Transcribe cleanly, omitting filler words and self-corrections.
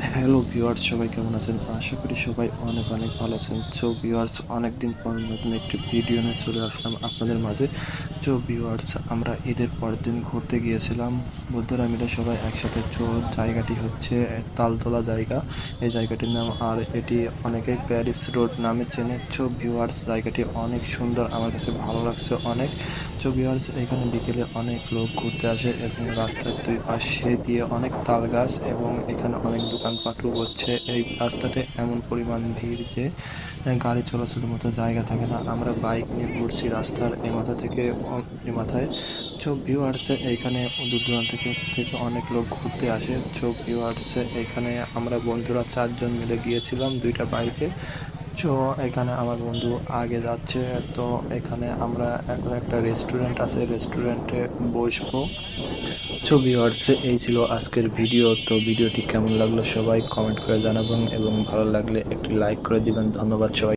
Hello viewers, সবাই কেমন আছেন? আশা করি সবাই অনেক অনেক ভালো আছেন। সো ভিউয়ার্স, অনেকদিন পর নতুন একটি ভিডিও নিয়ে চলে আসলাম আপনাদের মাঝে। সো ভিউয়ার্স, আমরা ঈদের পরের দিন ঘুরতে গিয়েছিলাম বন্ধুরা মিলে সবাই একসাথে। জায়গাটি হচ্ছে তালতলা জায়গা, এই জায়গাটির নাম, আর এটি অনেকে প্যারিস রোড নামে চেনে। সো ভিউয়ার্স, জায়গাটি অনেক সুন্দর, আমার কাছে ভালো লাগছে অনেক। সো ভিউয়ার্স, এখানে বিকেলে অনেক লোক ঘুরতে আসে এবং রাস্তার দুই পাশে দিয়ে অনেক তাল গাছ এবং এখানে অনেক দোকানপাটও হচ্ছে। এই রাস্তাতে এমন পরিমাণ ভিড় যে গাড়ি চলাচলের মতো জায়গা থাকে না। আমরা বাইক নিয়ে ঘুরছি রাস্তার এ মাথা থেকে এ মাথায়। সো ভিউয়ার্স, এইখানে দূর দূরান্ত থেকে অনেক লোক ঘুরতে আসে। সো ভিউয়ার্স, এখানে আমরা বন্ধুরা 4 জন মিলে গিয়েছিলাম দুইটা বাইকে। তো এখানে আমার বন্ধু আগে যাচ্ছে। তো এখানে আমরা এখন একটা রেস্টুরেন্ট আছে, রেস্টুরেন্টে বসবো। তো ভিউয়ার্স, এই ছিল আজকের ভিডিও। তো ভিডিওটি কেমন লাগলো সবাই কমেন্ট করে জানাবেন এবং ভালো লাগলে একটি লাইক করে দিবেন। ধন্যবাদ সবাই।